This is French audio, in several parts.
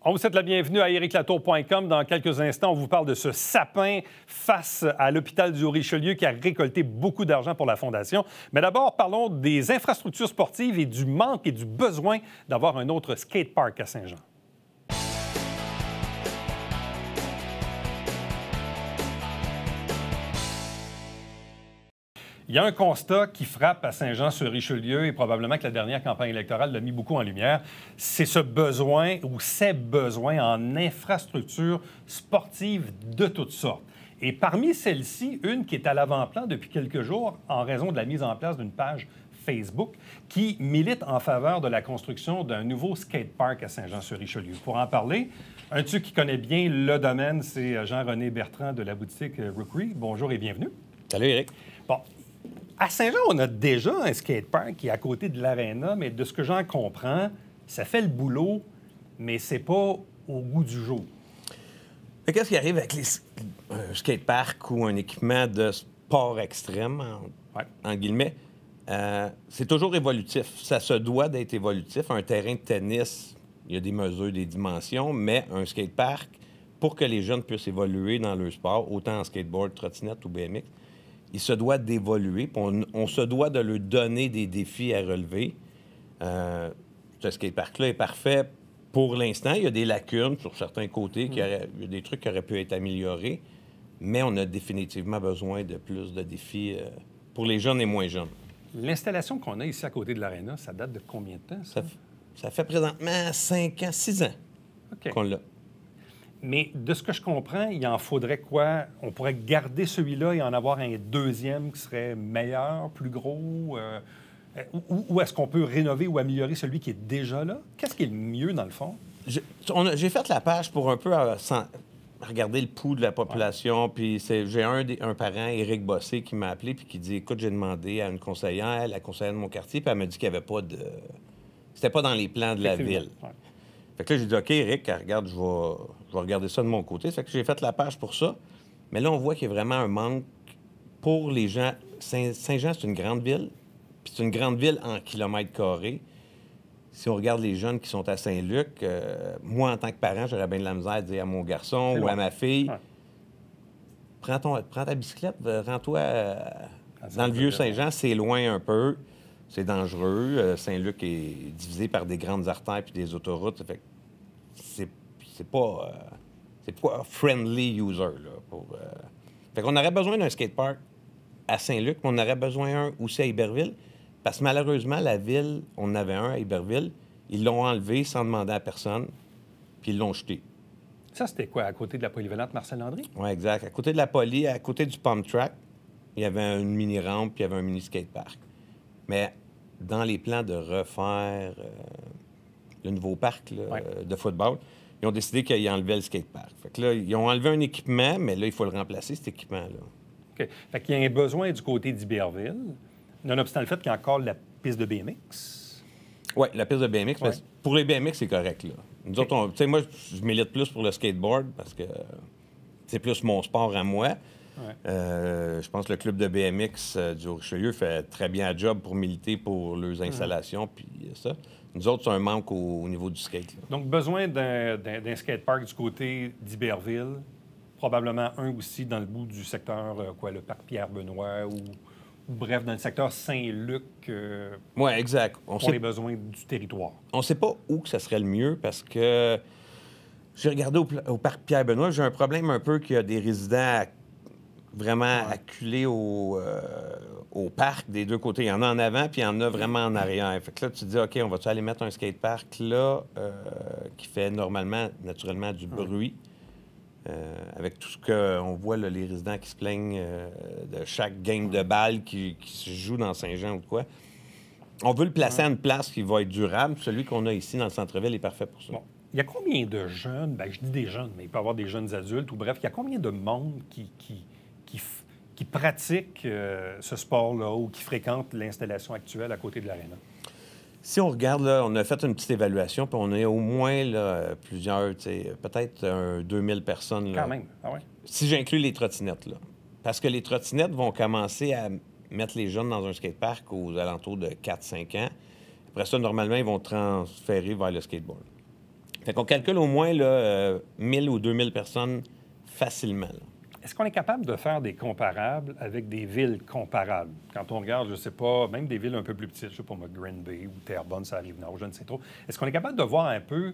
On vous souhaite la bienvenue à ericlatour.com. Dans quelques instants, on vous parle de ce sapin face à l'hôpital du Haut-Richelieu qui a récolté beaucoup d'argent pour la Fondation. Mais d'abord, parlons des infrastructures sportives et du manque et du besoin d'avoir un autre skatepark à Saint-Jean. Il y a un constat qui frappe à Saint-Jean-sur-Richelieu et probablement que la dernière campagne électorale l'a mis beaucoup en lumière. C'est ce besoin ou ces besoins en infrastructures sportives de toutes sortes. Et parmi celles-ci, une qui est à l'avant-plan depuis quelques jours en raison de la mise en place d'une page Facebook qui milite en faveur de la construction d'un nouveau skatepark à Saint-Jean-sur-Richelieu. Pour en parler, un de ceux qui connaît bien le domaine, c'est Jean-René Bertrand de la boutique Rookery. Bonjour et bienvenue. Salut, Éric. Bon. À Saint-Jean, on a déjà un skatepark qui est à côté de l'aréna, mais de ce que j'en comprends, ça fait le boulot, mais c'est pas au goût du jour. Mais qu'est-ce qui arrive avec un skatepark ou un équipement de sport extrême, en guillemets? C'est toujours évolutif. Ça se doit d'être évolutif. Un terrain de tennis, il y a des mesures, des dimensions, mais un skatepark, pour que les jeunes puissent évoluer dans leur sport, autant en skateboard, trottinette ou BMX, il se doit d'évoluer, on se doit de leur donner des défis à relever. Ce skatepark-là est parfait pour l'instant. Il y a des lacunes sur certains côtés, il y a des trucs qui auraient pu être améliorés, mais on a définitivement besoin de plus de défis pour les jeunes et moins jeunes. L'installation qu'on a ici à côté de l'aréna, ça date de combien de temps, ça? Ça fait présentement 5 ans, 6 ans qu'on l'a. Mais de ce que je comprends, il en faudrait quoi? On pourrait garder celui-là et en avoir un deuxième qui serait meilleur, plus gros? Ou est-ce qu'on peut rénover ou améliorer celui qui est déjà là? Qu'est-ce qui est le mieux, dans le fond? J'ai fait la page pour un peu regarder le pouls de la population. Puis j'ai un parent, Éric Bossé, qui m'a appelé puis qui dit « Écoute, j'ai demandé à une conseillère, la conseillère de mon quartier, puis elle m'a dit qu'il n'y avait pas de... C'était pas dans les plans de la ville. Ouais. » Fait que là, j'ai dit « OK, Éric, regarde, je vais regarder ça de mon côté. » Fait que j'ai fait la page pour ça. Mais là, on voit qu'il y a vraiment un manque pour les gens. Saint-Jean, c'est une grande ville. Puis c'est une grande ville en kilomètres carrés. Si on regarde les jeunes qui sont à Saint-Luc, moi, en tant que parent, j'aurais bien de la misère à dire à mon garçon ou à ma fille, prends ta bicyclette, rends-toi dans le vieux Saint-Jean. C'est loin un peu. C'est dangereux. Saint-Luc est divisé par des grandes artères puis des autoroutes. Fait que c'est pas friendly user. Là, Fait qu'on aurait besoin d'un skatepark à Saint-Luc, mais on aurait besoin un aussi à Iberville. Parce que malheureusement, la ville, on en avait un à Iberville. Ils l'ont enlevé sans demander à personne, puis ils l'ont jeté. Ça, c'était quoi, à côté de la polyvalente Marcel Landry? Oui, exact. À côté de la poly, à côté du pump track, il y avait une mini-rampe, puis il y avait un mini-skatepark. Mais dans les plans de refaire le nouveau parc là, de football, ils ont décidé qu'ils enlevaient le skatepark. Fait que là, ils ont enlevé un équipement, mais là, il faut le remplacer, cet équipement-là. OK. Fait qu'il y a un besoin du côté d'Iberville, nonobstant le fait qu'il y a encore la piste de BMX. Oui, la piste de BMX. Ouais. Pour les BMX, c'est correct, là. Nous autres, tu sais, moi, je milite plus pour le skateboard parce que c'est plus mon sport à moi. Ouais. Je pense que le club de BMX du Haut-Richelieu fait très bien le job pour militer pour leurs installations, puis ça. Nous autres, c'est un manque au niveau du skate. Là. Donc, besoin d'un skatepark du côté d'Iberville, probablement un aussi dans le bout du secteur, le parc Pierre-Benoît ou bref, dans le secteur Saint-Luc. Oui, exact. Pour les besoins du territoire. On ne sait pas où que ça serait le mieux parce que j'ai regardé au parc Pierre-Benoît, j'ai un problème un peu qu'il y a des résidents vraiment acculés au parc des deux côtés. Il y en a en avant, puis il y en a vraiment en arrière. Fait que là, tu te dis, OK, on va-tu aller mettre un skatepark là qui fait naturellement du bruit, avec tout ce qu'on voit, là, les résidents qui se plaignent de chaque game de balle qui se joue dans Saint-Jean ou quoi. On veut le placer à une place qui va être durable. Celui qu'on a ici dans le centre-ville est parfait pour ça. Bon. Il y a combien de jeunes, bien, je dis des jeunes, mais il peut y avoir des jeunes adultes, ou bref, il y a combien de monde qui pratiquent ce sport-là ou qui fréquentent l'installation actuelle à côté de l'aréna? Si on regarde, là, on a fait une petite évaluation, puis on a au moins là, plusieurs, peut-être 2000 personnes. Là, quand même, ah ouais? Si j'inclus les trottinettes, là. Parce que les trottinettes vont commencer à mettre les jeunes dans un skatepark aux alentours de 4-5 ans. Après ça, normalement, ils vont transférer vers le skateboard. Fait qu'on calcule au moins là, 1000 ou 2000 personnes facilement. Là. Est-ce qu'on est capable de faire des comparables avec des villes comparables? Quand on regarde, je ne sais pas, même des villes un peu plus petites, je ne sais pas moi, Green Bay ou Terrebonne, ça arrive nord, je ne sais trop. Est-ce qu'on est capable de voir un peu,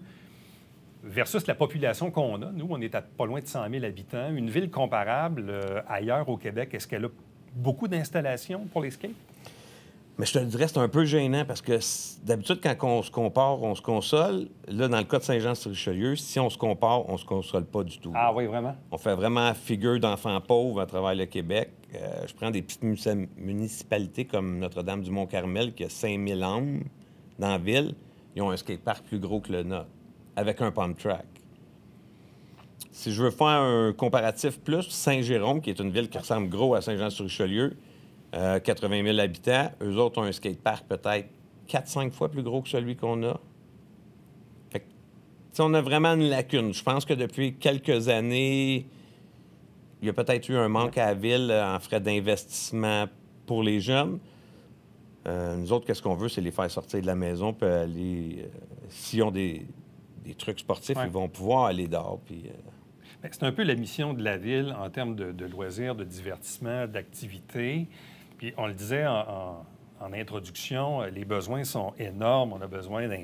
versus la population qu'on a, nous, on est à pas loin de 100 000 habitants, une ville comparable ailleurs au Québec, est-ce qu'elle a beaucoup d'installations pour les skates? Mais je te le dirais, c'est un peu gênant parce que d'habitude, quand on se compare, on se console. Là, dans le cas de Saint-Jean-sur-Richelieu, si on se compare, on se console pas du tout. Ah oui, vraiment? On fait vraiment figure d'enfants pauvres à travers le Québec. Je prends des petites municipalités comme Notre-Dame-du-Mont-Carmel, qui a 5000 âmes dans la ville. Ils ont un skatepark plus gros que le nôtre, avec un pump track. Si je veux faire un comparatif plus, Saint-Jérôme, qui est une ville qui ressemble gros à Saint-Jean-sur-Richelieu, 80 000 habitants. Eux autres ont un skatepark peut-être 4-5 fois plus gros que celui qu'on a. Fait que, on a vraiment une lacune. Je pense que depuis quelques années, il y a peut-être eu un manque à la ville en frais d'investissement pour les jeunes. Nous autres, qu'est-ce qu'on veut, c'est les faire sortir de la maison puis aller... s'ils ont des trucs sportifs, ils vont pouvoir aller dehors. Puis, c'est un peu la mission de la ville en termes de loisirs, de divertissement, d'activités. Puis on le disait en introduction, les besoins sont énormes. On a besoin d'un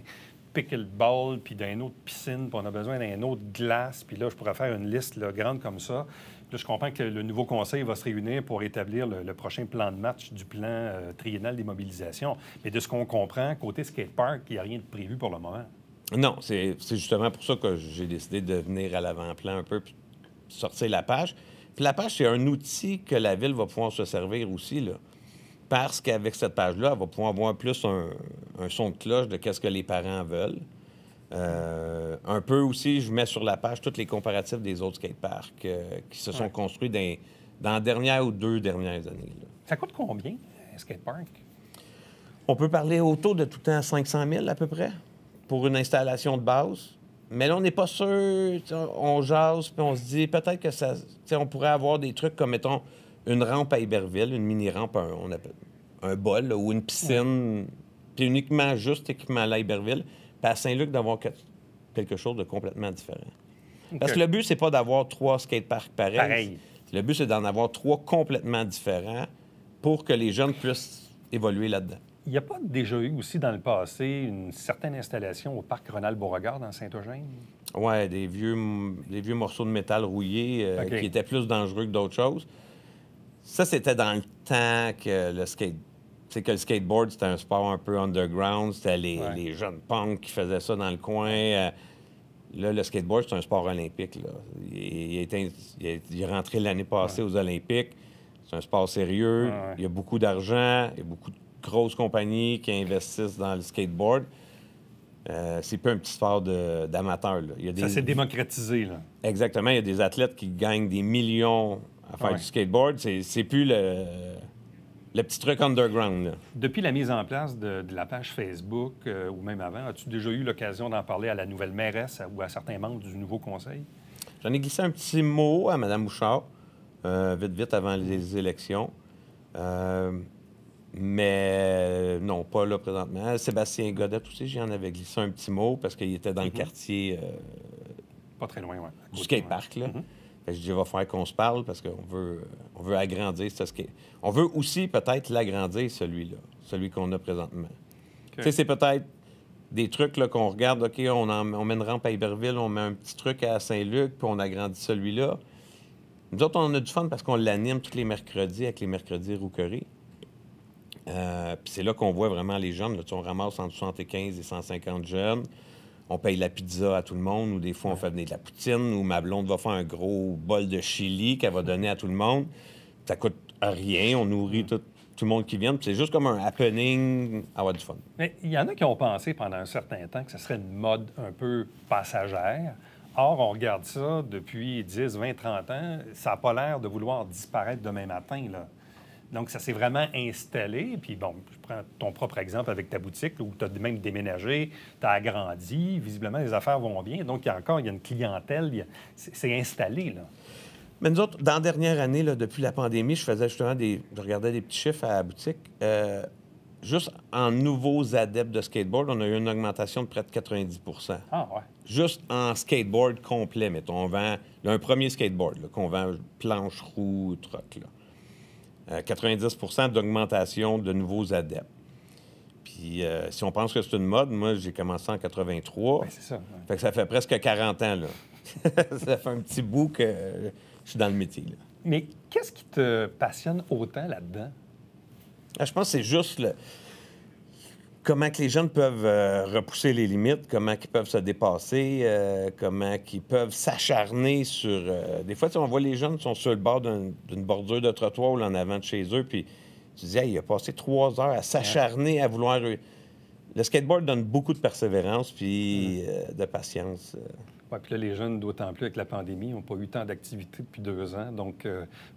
pickleball, puis d'une autre piscine, puis on a besoin d'un autre glace. Puis là, je pourrais faire une liste là, grande comme ça. Puis là, je comprends que le nouveau conseil va se réunir pour établir le prochain plan de match du plan triennal des mobilisations. Mais de ce qu'on comprend, côté skatepark, il n'y a rien de prévu pour le moment. Non, c'est justement pour ça que j'ai décidé de venir à l'avant-plan un peu puis sortir la page. Puis la page, c'est un outil que la ville va pouvoir se servir aussi, là. Parce qu'avec cette page-là, elle va pouvoir avoir plus un son de cloche de qu'est-ce que les parents veulent. Un peu aussi, je mets sur la page tous les comparatifs des autres skateparks qui se sont construits dans les dernières ou 2 dernières années. Là. Ça coûte combien, un skatepark? On peut parler autour de tout le temps 500 000 à peu près pour une installation de base. Mais là, on n'est pas sûr. On jase, puis on se dit peut-être que ça... On pourrait avoir des trucs comme, mettons, une rampe à Iberville, une mini-rampe, on appelle un bol, là, ou une piscine, puis uniquement juste équipement à Iberville, puis à Saint-Luc d'avoir quelque chose de complètement différent. Okay. Parce que le but, c'est pas d'avoir 3 skateparks pareils. Le but, c'est d'en avoir 3 complètement différents pour que les jeunes puissent évoluer là-dedans. Il n'y a pas déjà eu aussi dans le passé une certaine installation au parc Ronald-Beauregard dans Saint-Eugène? Oui, des vieux morceaux de métal rouillés qui étaient plus dangereux que d'autres choses. Ça, c'était dans le temps que le skateboard, c'était un sport un peu underground. C'était les jeunes punks qui faisaient ça dans le coin. Là, le skateboard, c'est un sport olympique. Là. Il est rentré l'année passée aux Olympiques. C'est un sport sérieux. Il y a beaucoup d'argent. Il y a beaucoup de grosses compagnies qui investissent dans le skateboard. C'est pas un petit sport d'amateurs. Ça s'est démocratisé, là. Exactement. Il y a des athlètes qui gagnent des millions à faire du skateboard. C'est plus le petit truc underground. Là. Depuis la mise en place de la page Facebook, ou même avant, as-tu déjà eu l'occasion d'en parler à la nouvelle mairesse ou à certains membres du nouveau conseil? J'en ai glissé un petit mot à Mme Bouchard, vite avant les élections. Mais non, pas là présentement. Sébastien Godette aussi, j'en avais glissé un petit mot parce qu'il était dans le quartier... pas très loin, oui. Du skatepark, là. Fait que je dis, il va falloir qu'on se parle parce qu'on veut agrandir ce skate. On veut aussi peut-être l'agrandir, celui-là, celui qu'on a présentement. Okay. Tu sais, c'est peut-être des trucs là, qu'on regarde, OK, on met une rampe à Iberville, on met un petit truc à Saint-Luc, puis on agrandit celui-là. Nous autres, on a du fun parce qu'on l'anime tous les mercredis avec les mercredis Rouquerie. Puis c'est là qu'on voit vraiment les jeunes. Là, on ramasse entre 75 et 150 jeunes. On paye la pizza à tout le monde, ou des fois, on fait venir de la poutine, ou ma blonde va faire un gros bol de chili qu'elle va donner à tout le monde. Ça coûte rien. On nourrit tout le monde qui vient. C'est juste comme un happening, avoir du fun. Mais il y en a qui ont pensé pendant un certain temps que ce serait une mode un peu passagère. Or, on regarde ça depuis 10, 20, 30 ans. Ça n'a pas l'air de vouloir disparaître demain matin, là. Donc, ça s'est vraiment installé. Puis, bon, je prends ton propre exemple avec ta boutique, là, où tu as même déménagé, tu as agrandi. Visiblement, les affaires vont bien. Donc, il y a une clientèle. C'est installé, là. Mais nous autres, dans la dernière année, là, depuis la pandémie, je faisais justement je regardais des petits chiffres à la boutique. juste en nouveaux adeptes de skateboard, on a eu une augmentation de près de 90 %. Ah, ouais. Juste en skateboard complet, mettons. On vend un premier skateboard là, qu'on vend planche, roue, truck. Là. 90 % d'augmentation de nouveaux adeptes. Puis si on pense que c'est une mode, moi, j'ai commencé en 83. Oui, c'est ça. Ouais. Fait que ça fait presque 40 ans, là. Ça fait un petit bout que je suis dans le métier, là. Mais qu'est-ce qui te passionne autant là-dedans? Je pense que c'est juste comment que les jeunes peuvent repousser les limites, comment ils peuvent se dépasser, comment ils peuvent s'acharner sur... Des fois, on voit les jeunes qui sont sur le bord d'une bordure de trottoir ou en avant de chez eux, puis tu dis, hey, il a passé 3 heures à s'acharner, à vouloir... Le skateboard donne beaucoup de persévérance puis de patience. Oui, puis là, les jeunes, d'autant plus avec la pandémie, n'ont pas eu tant d'activités depuis 2 ans. Donc,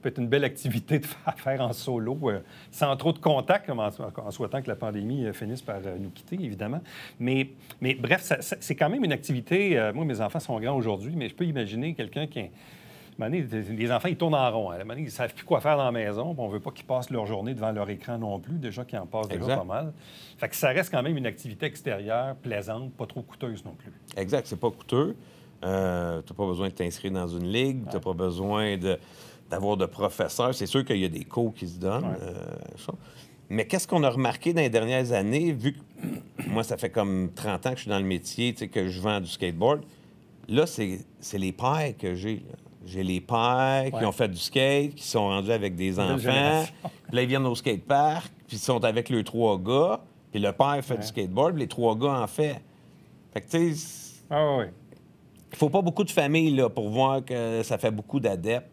peut-être une belle activité à faire en solo, sans trop de contact, en souhaitant que la pandémie finisse par nous quitter, évidemment. Mais bref, c'est quand même une activité... moi, mes enfants sont grands aujourd'hui, mais je peux imaginer quelqu'un qui... Les enfants, ils tournent en rond. À un moment donné, ils ne savent plus quoi faire dans la maison. On ne veut pas qu'ils passent leur journée devant leur écran non plus, déjà qu'ils en passent déjà pas mal. Fait que ça reste quand même une activité extérieure, plaisante, pas trop coûteuse non plus. Exact, c'est pas coûteux. Tu n'as pas besoin de t'inscrire dans une ligue, tu n'as pas besoin d'avoir de professeurs. C'est sûr qu'il y a des cours qui se donnent. Mais qu'est-ce qu'on a remarqué dans les dernières années, vu que moi, ça fait comme 30 ans que je suis dans le métier, que je vends du skateboard, là, c'est les pères que j'ai, là. J'ai les pères qui ont fait du skate, qui sont rendus avec des enfants. Puis là, ils viennent au skatepark, puis ils sont avec les 3 gars. Puis le père fait du skateboard, puis les 3 gars en fait. Fait que, tu sais... Ah oui. Il faut pas beaucoup de familles là, pour voir que ça fait beaucoup d'adeptes.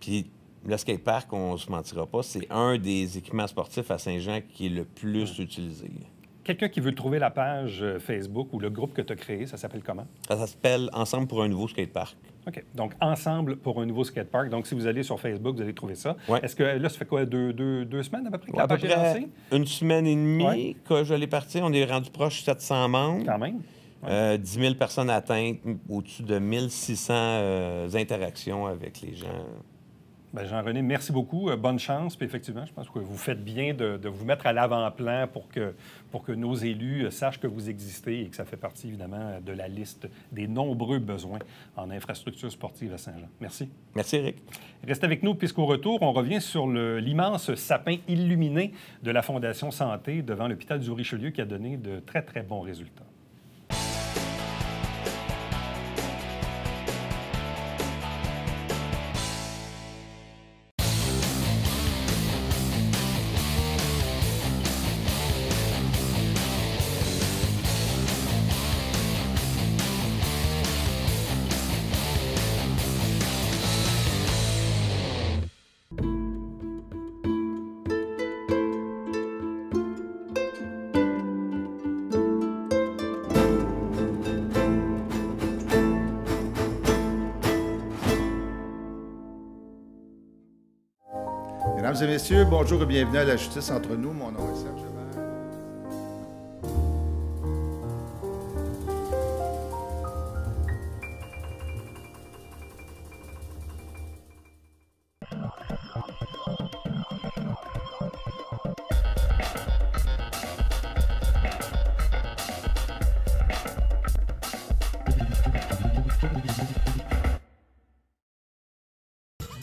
Puis le skatepark, on ne se mentira pas, c'est un des équipements sportifs à Saint-Jean qui est le plus utilisé. Quelqu'un qui veut trouver la page Facebook ou le groupe que tu as créé, ça s'appelle comment? Ça s'appelle Ensemble pour un nouveau skatepark. OK. Donc, Ensemble pour un nouveau skatepark. Donc, si vous allez sur Facebook, vous allez trouver ça. Ouais. Est-ce que là, ça fait quoi, deux semaines à peu près que la À peu page est lancée? près 1 semaine et demie que je l'ai parti. On est rendu proche de 700 membres. Quand même. 10 000 personnes atteintes, au-dessus de 1600 interactions avec les gens. Bien, Jean-René, merci beaucoup. Bonne chance. Puis effectivement, je pense que vous faites bien de vous mettre à l'avant-plan pour que nos élus sachent que vous existez et que ça fait partie, évidemment, de la liste des nombreux besoins en infrastructure sportive à Saint-Jean. Merci. Merci, Eric. Restez avec nous, puisqu'au retour, on revient sur l'immense sapin illuminé de la Fondation Santé devant l'hôpital du Richelieu qui a donné de très, très bons résultats. Mesdames et messieurs, bonjour et bienvenue à La Justice entre nous. Mon nom est Serge Levert.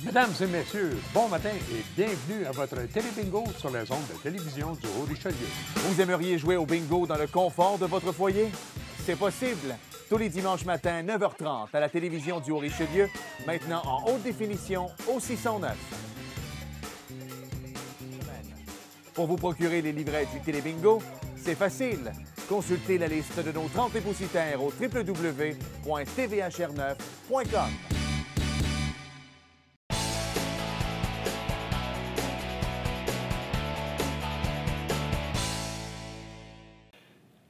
Mesdames et messieurs, bon matin et bienvenue à votre télé-bingo sur les ondes de télévision du Haut-Richelieu. Vous aimeriez jouer au bingo dans le confort de votre foyer? C'est possible. Tous les dimanches matins, 9h30, à la télévision du Haut-Richelieu, maintenant en haute définition au 609. Pour vous procurer les livrets du télé-bingo, c'est facile. Consultez la liste de nos 30 dépositaires au www.tvhr9.com.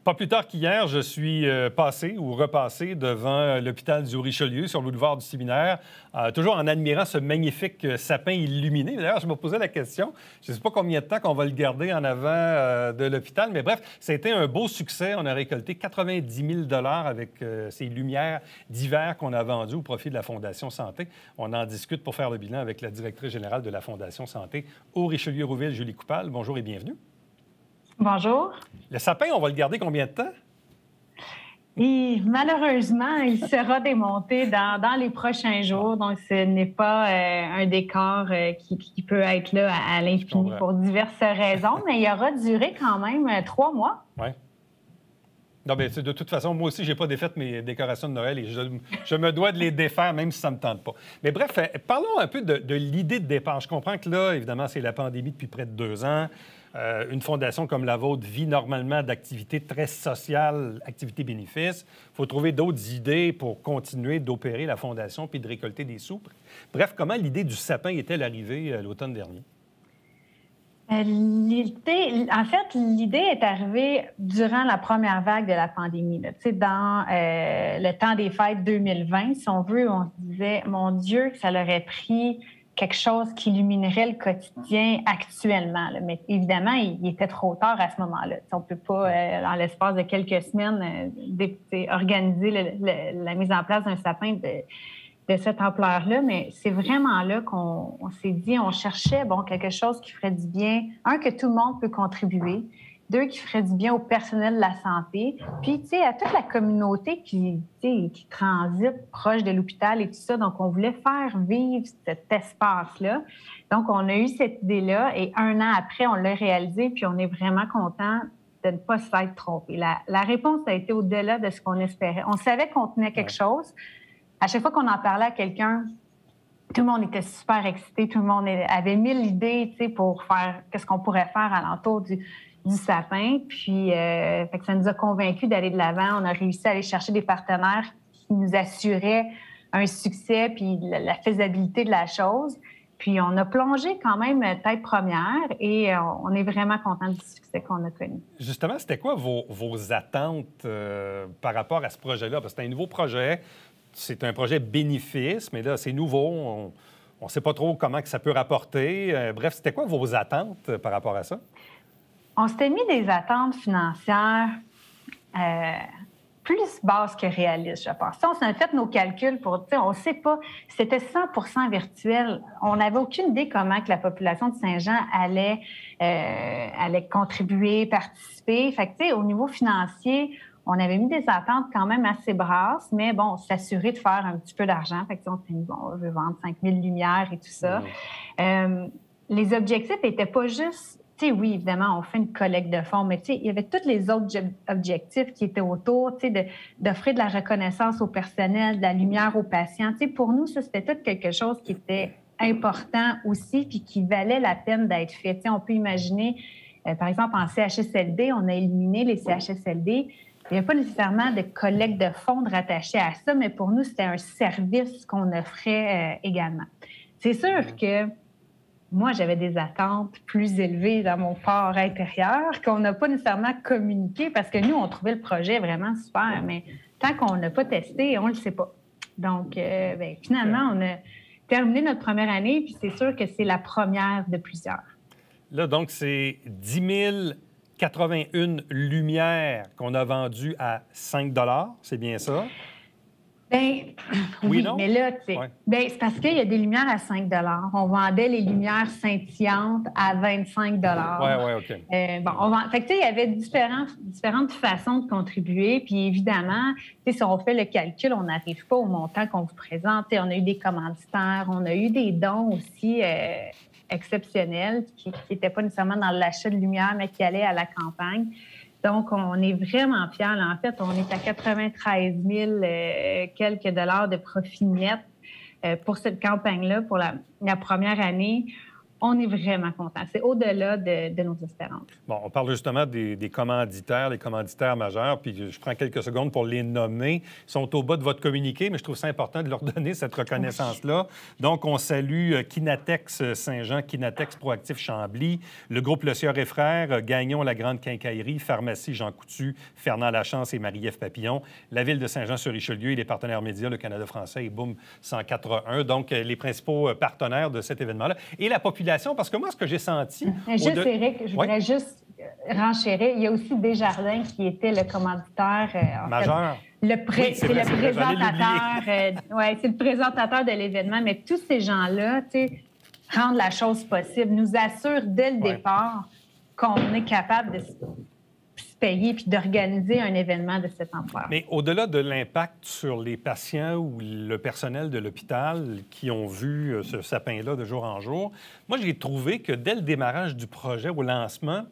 Pas plus tard qu'hier, je suis passé ou repassé devant l'hôpital du Richelieu sur le boulevard du Séminaire, toujours en admirant ce magnifique sapin illuminé. D'ailleurs, je me posais la question, je ne sais pas combien de temps qu'on va le garder en avant de l'hôpital, mais bref, ça a été un beau succès. On a récolté 90 000 avec ces lumières d'hiver qu'on a vendues au profit de la Fondation Santé. On en discute pour faire le bilan avec la directrice générale de la Fondation Santé au Richelieu-Rouville, Julie Coupal. Bonjour et bienvenue. Bonjour. Le sapin, on va le garder combien de temps? Et malheureusement, il sera démonté dans les prochains jours. Donc, ce n'est pas un décor qui peut être là à l'infini pour diverses raisons, mais il aura duré quand même 3 mois. Oui. Non, mais de toute façon, moi aussi, je n'ai pas défait mes décorations de Noël et je me dois de les défaire, même si ça ne me tente pas. Mais bref, parlons un peu de l'idée de départ. Je comprends que là, évidemment, c'est la pandémie depuis près de 2 ans. Une fondation comme la vôtre vit normalement d'activités très sociales, activités bénéfices. Il faut trouver d'autres idées pour continuer d'opérer la fondation puis de récolter des sous. Bref, comment l'idée du sapin est-elle arrivée l'automne dernier? L'idée est arrivée durant la première vague de la pandémie. Là. Dans le temps des fêtes 2020, si on veut, on se disait, mon Dieu, que ça leur aurait pris quelque chose qui illuminerait le quotidien actuellement. Là. Mais évidemment, il était trop tard à ce moment-là. On ne peut pas, dans l'espace de quelques semaines, organiser la mise en place d'un sapin de cette ampleur-là. Mais c'est vraiment là qu'on s'est dit, on cherchait quelque chose qui ferait du bien. Un, que tout le monde peut contribuer. 2, qui ferait du bien au personnel de la santé. Puis, à toute la communauté qui transite proche de l'hôpital et tout ça. Donc, on voulait faire vivre cet espace-là. Donc, on a eu cette idée-là et 1 an après, on l'a réalisé puis on est vraiment content de ne pas s'être trompé. La réponse a été au-delà de ce qu'on espérait. On savait qu'on tenait quelque chose. À chaque fois qu'on en parlait à quelqu'un, tout le monde était super excité. Tout le monde avait 1000 idées, pour faire qu'est-ce qu'on pourrait faire alentour du sapin. Puis, fait que ça nous a convaincus d'aller de l'avant. On a réussi à aller chercher des partenaires qui nous assuraient un succès puis la faisabilité de la chose. Puis, on a plongé quand même tête première et on est vraiment content du succès qu'on a connu. Justement, c'était quoi vos attentes par rapport à ce projet-là? Parce que c'est un nouveau projet. C'est un projet bénéfice, mais là, c'est nouveau. On ne sait pas trop comment que ça peut rapporter. Bref, c'était quoi vos attentes par rapport à ça? On s'était mis des attentes financières plus basses que réalistes, je pense. On s'en a fait nos calculs pour, on ne sait pas, c'était 100% virtuel. On n'avait aucune idée comment que la population de Saint-Jean allait contribuer, participer. Fait que, au niveau financier, on avait mis des attentes quand même assez brasses, mais bon, s'assurer de faire un petit peu d'argent. Fait que, on s'est dit, on veut vendre 5000 lumières et tout ça. Les objectifs n'étaient pas juste... oui, évidemment, on fait une collecte de fonds, mais il y avait tous les autres objectifs qui étaient autour, d'offrir de la reconnaissance au personnel, de la lumière aux patients. Pour nous, ça, c'était tout quelque chose qui était important aussi puis qui valait la peine d'être fait. On peut imaginer, par exemple, en CHSLD, on a éliminé les CHSLD. Il n'y a pas nécessairement de collecte de fonds rattachés à ça, mais pour nous, c'était un service qu'on offrait également. C'est sûr que moi, j'avais des attentes plus élevées dans mon fort intérieur qu'on n'a pas nécessairement communiqué parce que nous, on trouvait le projet vraiment super, mais tant qu'on n'a pas testé, on ne le sait pas. Donc, finalement, on a terminé notre première année, puis c'est sûr que c'est la première de plusieurs. Là, donc, c'est 10 081 lumières qu'on a vendues à 5 $, c'est bien ça? Oui, mais là, c'est parce qu'il y a des lumières à 5 $. On vendait les lumières scintillantes à 25 $. Oui, OK. Fait que, il y avait différentes façons de contribuer. Puis évidemment, si on fait le calcul, on n'arrive pas au montant qu'on vous présente. On a eu des commanditaires, on a eu des dons aussi exceptionnels qui n'étaient pas nécessairement dans l'achat de lumière, mais qui allaient à la campagne. Donc, on est vraiment fiers. En fait, on est à 93 000 quelques dollars de profit net pour cette campagne-là, pour la première année. On est vraiment contents. C'est au-delà de nos espérances. Bon, on parle justement des commanditaires, les commanditaires majeurs, puis je prends quelques secondes pour les nommer. Ils sont au bas de votre communiqué, mais je trouve ça important de leur donner cette reconnaissance-là. Donc, on salue Kinatex Saint-Jean, Kinatex Proactif Chambly, le groupe Le Sieur et Frères, Gagnon La Grande Quincaillerie, Pharmacie Jean Coutu, Fernand Lachance et Marie-Ève Papillon, la Ville de Saint-Jean-sur-Richelieu et les partenaires médias, le Canada français et Boom 181. Donc, les principaux partenaires de cet événement-là. Et la population, parce que moi, ce que j'ai senti... Eric, je voudrais juste renchérir. Il y a aussi Desjardins qui était le commanditaire... majeur. C'est le présentateur de l'événement, mais tous ces gens-là, rendent la chose possible, nous assurent dès le départ qu'on est capable de se payer puis d'organiser un événement de cette ampleur. Mais au-delà de l'impact sur les patients ou le personnel de l'hôpital qui ont vu ce sapin-là de jour en jour, moi, j'ai trouvé que dès le démarrage du projet, au lancement,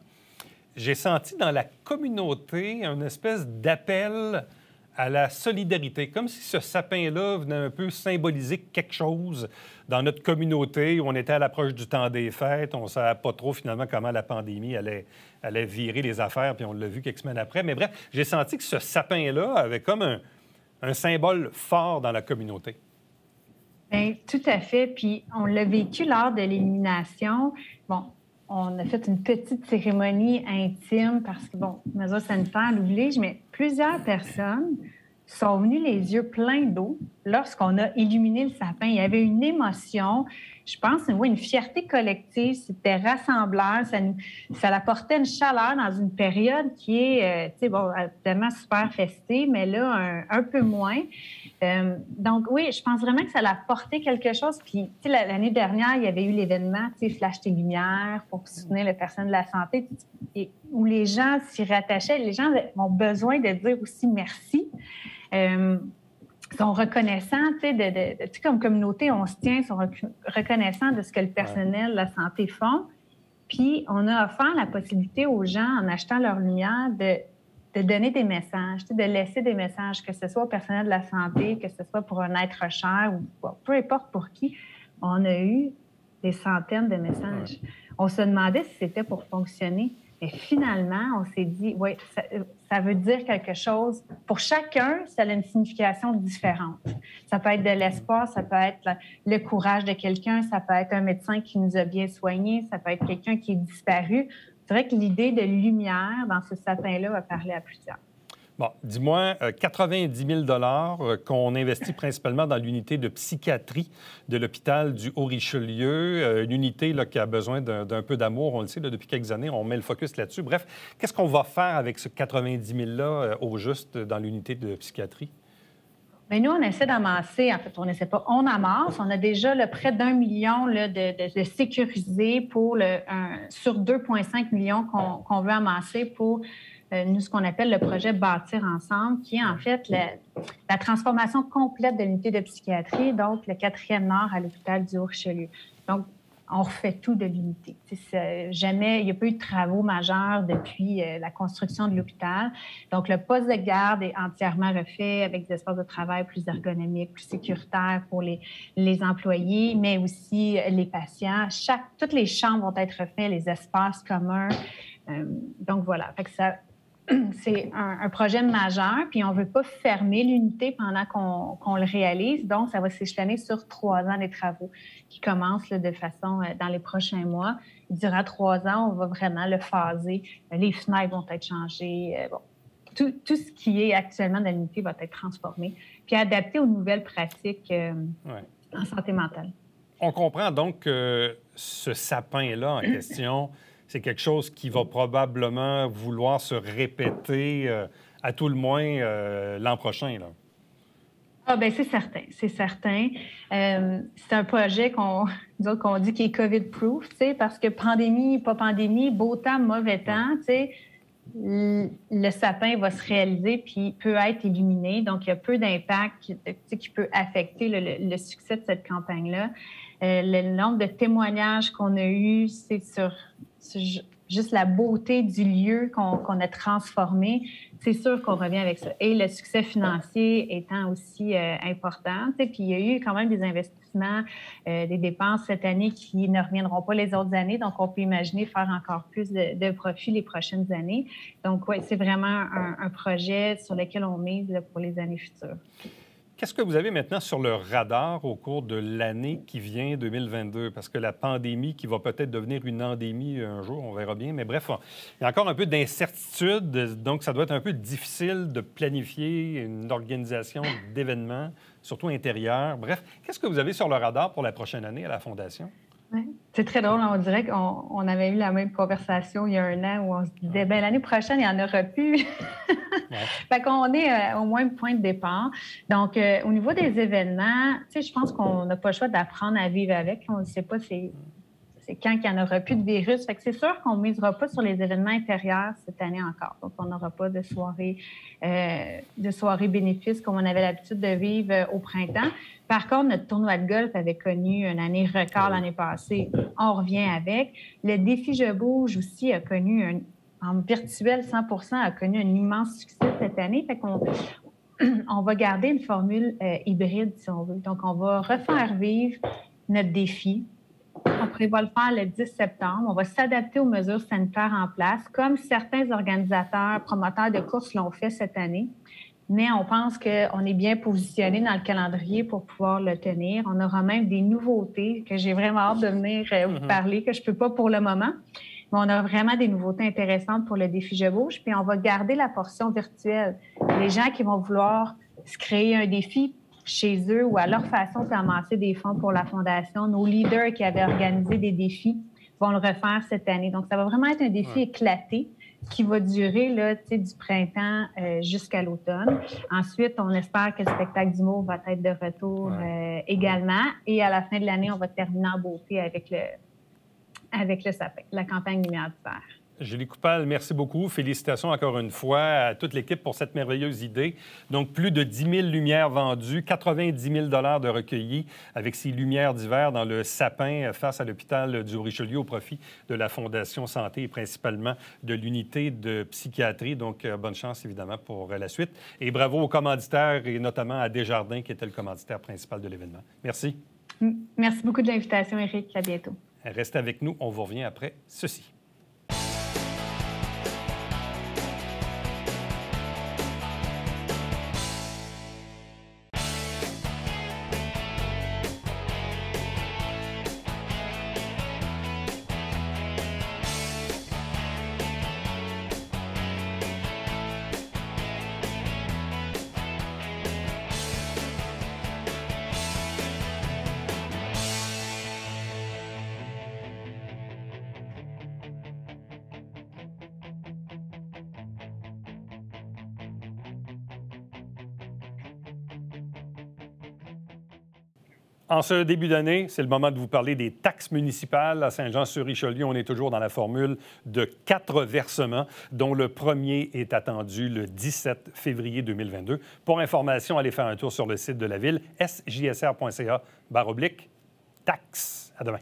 j'ai senti dans la communauté une espèce d'appel à la solidarité, comme si ce sapin-là venait un peu symboliser quelque chose dans notre communauté où on était à l'approche du temps des fêtes. On ne savait pas trop, finalement, comment la pandémie allait virer les affaires, puis on l'a vu quelques semaines après. Mais bref, j'ai senti que ce sapin-là avait comme un symbole fort dans la communauté. Bien, tout à fait. Puis on l'a vécu lors de l'élimination. Bon, on a fait une petite cérémonie intime parce que, bon, mesures sanitaires l'oblige, mais plusieurs personnes sont venues les yeux pleins d'eau lorsqu'on a illuminé le sapin. Il y avait une émotion, je pense, une fierté collective, c'était rassembleur, ça apportait une chaleur dans une période qui est, évidemment super festive, mais là, un peu moins. Donc, oui, je pense vraiment que ça a apporté quelque chose. Puis, tu sais, l'année dernière, il y avait eu l'événement, tu sais, Flash tes lumières pour soutenir le personnel de la santé, où les gens s'y rattachaient. Les gens ont besoin de dire aussi merci. Sont reconnaissants, tu sais, comme communauté, on se tient, sont reconnaissants de ce que le personnel de la santé font. Puis, on a offert la possibilité aux gens, en achetant leur lumière, de donner des messages, de laisser des messages, que ce soit au personnel de la santé, que ce soit pour un être cher ou peu importe pour qui. On a eu des centaines de messages. On se demandait si c'était pour fonctionner. Et finalement, on s'est dit, oui, ça veut dire quelque chose. Pour chacun, ça a une signification différente. Ça peut être de l'espoir, ça peut être le courage de quelqu'un, ça peut être un médecin qui nous a bien soignés, ça peut être quelqu'un qui est disparu. C'est vrai que l'idée de lumière dans ce sapin-là va parler à plusieurs. Bon, dis-moi, 90 000 qu'on investit principalement dans l'unité de psychiatrie de l'hôpital du Haut-Richelieu, une unité là, qui a besoin d'un peu d'amour, on le sait, là, depuis quelques années, on met le focus là-dessus. Bref, qu'est-ce qu'on va faire avec ce 90 000-là au juste dans l'unité de psychiatrie? Bien, nous, on essaie d'amasser, en fait, on n'essaie pas, on amasse. On a déjà près d'1 million là, de sécuriser pour sur 2,5 millions qu'on veut amasser pour nous, ce qu'on appelle le projet Bâtir ensemble, qui est en fait la transformation complète de l'unité de psychiatrie, donc le 4e nord à l'hôpital du Haut-Richelieu. Donc, on refait tout de l'unité. Jamais, il n'y a pas eu de travaux majeurs depuis la construction de l'hôpital. Donc, le poste de garde est entièrement refait avec des espaces de travail plus ergonomiques, plus sécuritaires pour les employés, mais aussi les patients. Toutes les chambres vont être refaites, les espaces communs. Donc, voilà. Fait que c'est un projet majeur, puis on ne veut pas fermer l'unité pendant qu'on le réalise. Donc, ça va s'échelonner sur 3 ans des travaux qui commencent là, de façon dans les prochains mois. Durant 3 ans, on va vraiment le phaser. Les fenêtres vont être changées. Tout ce qui est actuellement dans l'unité va être transformé, puis adapté aux nouvelles pratiques en santé mentale. On comprend donc que ce sapin-là en question, c'est quelque chose qui va probablement vouloir se répéter à tout le moins l'an prochain, là. Ah, bien, c'est certain, c'est certain. C'est un projet qu'on dit qui est COVID-proof, tu sais, parce que pandémie, pas pandémie, beau temps, mauvais temps, tu sais, le sapin va se réaliser puis peut être éliminé. Donc, il y a peu d'impact qui peut affecter le succès de cette campagne-là. Le nombre de témoignages qu'on a eus, c'est sur juste la beauté du lieu qu'on a transformé. C'est sûr qu'on revient avec ça. Et le succès financier étant aussi important. Puis il y a eu quand même des investissements, des dépenses cette année qui ne reviendront pas les autres années. Donc, on peut imaginer faire encore plus de profits les prochaines années. Donc, oui, c'est vraiment un projet sur lequel on mise là, pour les années futures. Qu'est-ce que vous avez maintenant sur le radar au cours de l'année qui vient, 2022? Parce que la pandémie, qui va peut-être devenir une endémie un jour, on verra bien. Mais bref, il y a encore un peu d'incertitude, donc ça doit être un peu difficile de planifier une organisation d'événements, surtout intérieurs. Bref, qu'est-ce que vous avez sur le radar pour la prochaine année à la Fondation? Ouais. C'est très drôle, on dirait qu'on avait eu la même conversation il y a 1 an où on se disait, bien, l'année prochaine, il n'y en aura plus. Fait qu'on est au moins point de départ. Donc, au niveau des événements, tu sais, je pense qu'on n'a pas le choix d'apprendre à vivre avec. On ne sait pas c'est c'est quand il n'y en aura plus de virus. Fait que c'est sûr qu'on ne misera pas sur les événements intérieurs cette année encore. Donc, on n'aura pas de soirée bénéfices comme on avait l'habitude de vivre au printemps. Par contre, notre tournoi de golf avait connu une année record l'année passée. On revient avec. Le défi Je bouge aussi a connu en virtuel 100 a connu un immense succès cette année. Fait qu'on on va garder une formule hybride, si on veut. Donc, on va refaire vivre notre défi. On prévoit le faire le 10 septembre. On va s'adapter aux mesures sanitaires en place, comme certains organisateurs, promoteurs de courses l'ont fait cette année. Mais on pense qu'on est bien positionné dans le calendrier pour pouvoir le tenir. On aura même des nouveautés que j'ai vraiment hâte de venir vous parler, que je ne peux pas pour le moment. Mais on a vraiment des nouveautés intéressantes pour le défi Je bouge. Puis on va garder la portion virtuelle. Les gens qui vont vouloir se créer un défi chez eux ou à leur façon d'amasser des fonds pour la Fondation, nos leaders qui avaient organisé des défis vont le refaire cette année. Donc, ça va vraiment être un défi éclaté qui va durer là, du printemps jusqu'à l'automne. Ensuite, on espère que le spectacle d'humour va être de retour également. Et à la fin de l'année, on va terminer en beauté avec le sapin, la campagne Lumière d'hiver. Julie Coupal, merci beaucoup. Félicitations encore une fois à toute l'équipe pour cette merveilleuse idée. Donc, plus de 10 000 lumières vendues, 90 000 de recueillis avec ces lumières d'hiver dans le sapin face à l'hôpital du Richelieu au profit de la Fondation Santé et principalement de l'unité de psychiatrie. Donc, bonne chance, évidemment, pour la suite. Et bravo aux commanditaires et notamment à Desjardins qui était le commanditaire principal de l'événement. Merci. Merci beaucoup de l'invitation, Éric. À bientôt. Restez avec nous. On vous revient après ceci. En ce début d'année, c'est le moment de vous parler des taxes municipales. À Saint-Jean-sur-Richelieu, on est toujours dans la formule de 4 versements, dont le premier est attendu le 17 février 2022. Pour information, allez faire un tour sur le site de la Ville, sjsr.ca/taxes. À demain.